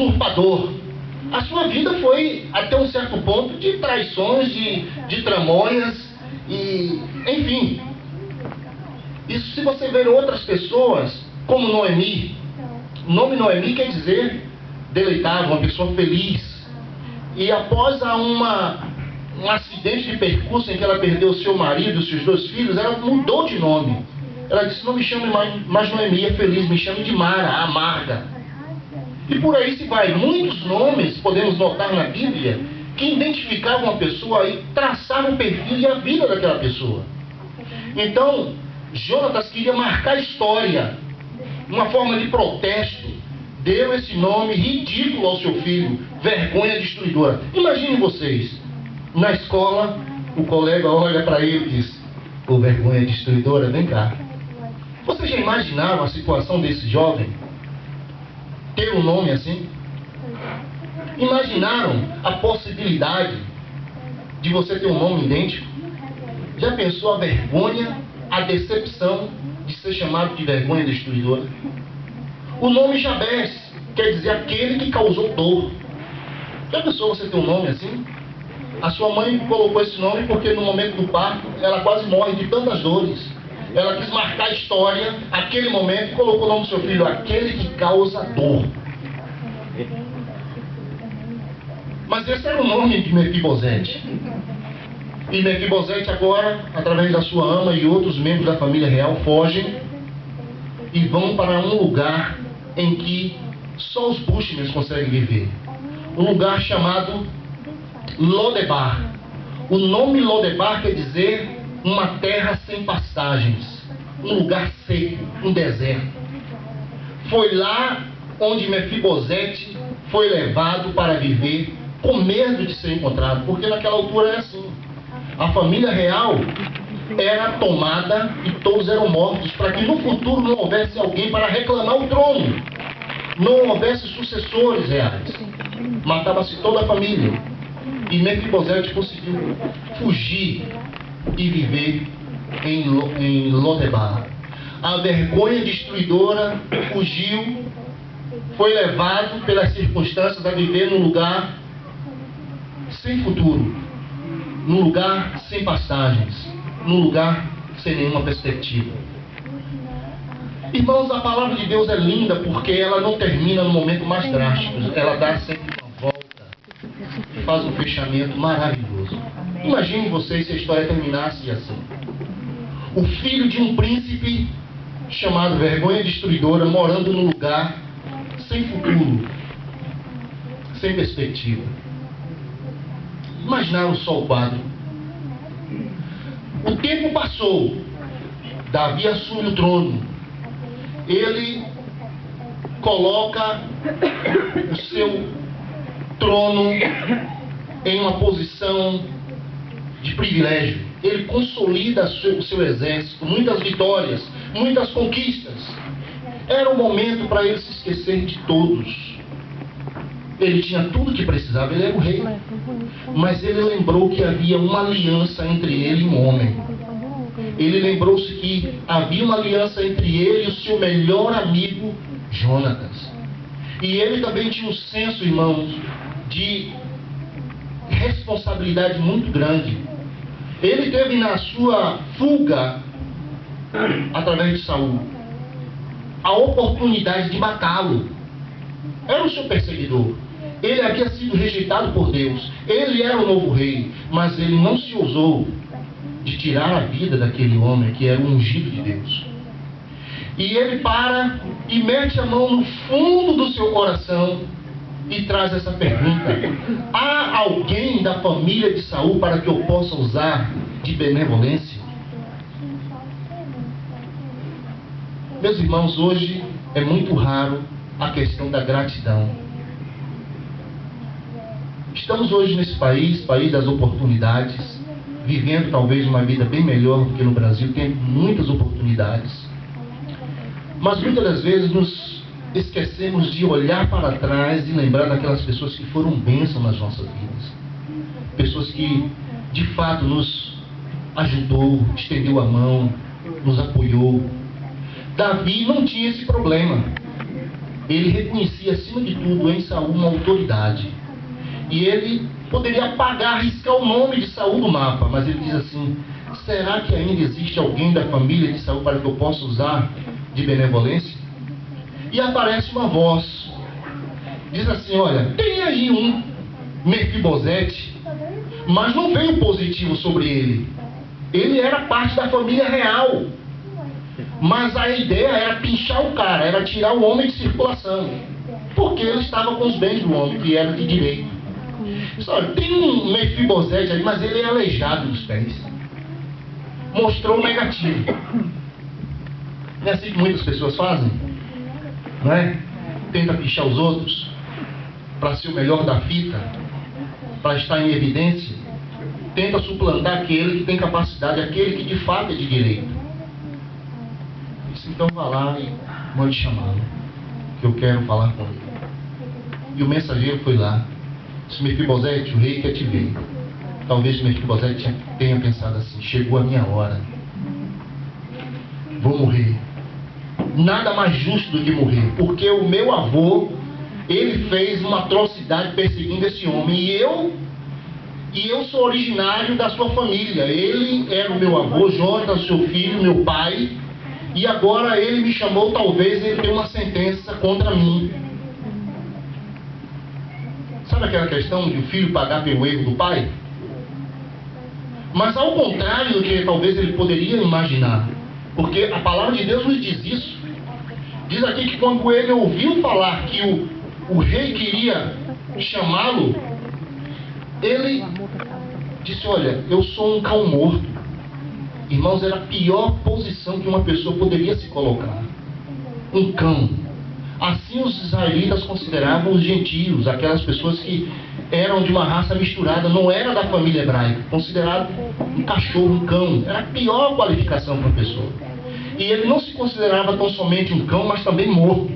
usurpador. A sua vida foi, até um certo ponto, de traições, de tramóias, e, enfim. Isso se você ver outras pessoas, como Noemi. O nome Noemi quer dizer deleitável, uma pessoa feliz. E após um acidente de percurso em que ela perdeu seu marido e seus 2 filhos, ela mudou de nome. Ela disse: não me chame mais Noemi, é feliz, me chame de Mara, a amarga. E por aí se vai. Muitos nomes podemos notar na Bíblia que identificavam a pessoa e traçavam o perfil e a vida daquela pessoa. Então, Jonatas queria marcar a história, uma forma de protesto. Deu esse nome ridículo ao seu filho, vergonha destruidora. Imaginem vocês, na escola, o colega olha para ele e diz: ô, vergonha destruidora, vem cá. Vocês já imaginaram a situação desse jovem ter um nome assim? Imaginaram a possibilidade de você ter um nome idêntico? Já pensou a vergonha, a decepção de ser chamado de vergonha destruidora? O nome Jabez quer dizer aquele que causou dor. Já pensou você ter um nome assim? A sua mãe colocou esse nome porque no momento do parto ela quase morre de tantas dores. Ela quis marcar a história, aquele momento, e colocou o nome do seu filho: aquele que causa dor. Mas esse era o nome de Mefibosete. E Mefibosete agora, através da sua ama e outros membros da família real, fogem e vão para um lugar em que só os Bushmen conseguem viver. Um lugar chamado Lodebar. O nome Lodebar quer dizer uma terra sem pastagens, um lugar seco, um deserto. Foi lá onde Mefibosete foi levado para viver, com medo de ser encontrado, porque naquela altura era assim. A família real era tomada e todos eram mortos, para que no futuro não houvesse alguém para reclamar o trono, não houvesse sucessores reais. Matava-se toda a família. E Mefibosete conseguiu fugir e viver em Lodebar. A vergonha destruidora fugiu, foi levado pelas circunstâncias a viver num lugar sem futuro, num lugar sem passagens, num lugar sem nenhuma perspectiva. Irmãos, a palavra de Deus é linda porque ela não termina no momento mais drástico, ela dá sempre uma volta, faz um fechamento maravilhoso. Imagine vocês se a história terminasse assim: o filho de um príncipe chamado vergonha destruidora morando num lugar sem futuro, sem perspectiva. Imaginaram só o quadro. O tempo passou, Davi assume o trono, ele coloca o seu trono em uma posição de privilégio. Ele consolida o seu exército, muitas vitórias, muitas conquistas. Era o momento para ele se esquecer de todos. Ele tinha tudo o que precisava, ele era o rei. Mas ele lembrou que havia uma aliança entre ele e um homem. Ele lembrou-se que havia uma aliança entre ele e o seu melhor amigo, Jonatas. E ele também tinha um senso, irmãos, de responsabilidade muito grande. Ele teve na sua fuga, através de Saul, a oportunidade de matá-lo. Era o seu perseguidor. Ele havia sido rejeitado por Deus. Ele era o novo rei, mas ele não se ousou de tirar a vida daquele homem que era o ungido de Deus. E ele para e mete a mão no fundo do seu coração e traz essa pergunta: há alguém da família de Saul para que eu possa usar de benevolência? Meus irmãos, hoje é muito raro a questão da gratidão. Estamos hoje nesse país das oportunidades, vivendo talvez uma vida bem melhor do que no Brasil, tem muitas oportunidades. Mas muitas das vezes nos esquecemos de olhar para trás e lembrar daquelas pessoas que foram bênção nas nossas vidas. Pessoas que de fato nos ajudou, estendeu a mão, nos apoiou. Davi não tinha esse problema. ele reconhecia acima de tudo em Saul uma autoridade. E ele poderia apagar, arriscar o nome de Saul do mapa, mas ele diz assim: será que ainda existe alguém da família de Saul para que eu possa usar de benevolência? E aparece uma voz, diz assim: olha, tem aí um Mefibosete, mas não veio positivo sobre ele. Ele era parte da família real, mas a ideia era pinchar o cara, era tirar o homem de circulação, porque ele estava com os bens do homem, que era de direito. Olha, tem um Mefibosete ali, mas ele é aleijado dos pés. Mostrou o negativo. Não é assim que muitas pessoas fazem? Não é? Tenta pichar os outros para ser o melhor da fita, para estar em evidência. Tenta suplantar aquele que tem capacidade, aquele que de fato é de direito. Disse: então vá lá e mande chamá-lo, que eu quero falar com ele. E o mensageiro foi lá. Disse: Mefibosete, o rei quer te ver. Talvez Mefibosete tenha pensado assim: chegou a minha hora, vou morrer. Nada mais justo do que morrer, porque o meu avô, ele fez uma atrocidade perseguindo esse homem, e eu sou originário da sua família. Ele era o meu avô, Jonas, seu filho, meu pai, e agora ele me chamou, talvez ele tenha uma sentença contra mim. Sabe aquela questão de o filho pagar pelo erro do pai? Mas ao contrário do que talvez ele poderia imaginar, porque a palavra de Deus nos diz isso. Diz aqui que quando ele ouviu falar que o rei queria chamá-lo, ele disse: olha, eu sou um cão morto. Irmãos, era a pior posição que uma pessoa poderia se colocar. Um cão. Assim os israelitas consideravam os gentios, aquelas pessoas que eram de uma raça misturada, não era da família hebraica, considerado um cachorro, um cão. Era a pior qualificação para a pessoa. E ele não se considerava tão somente um cão, mas também morto.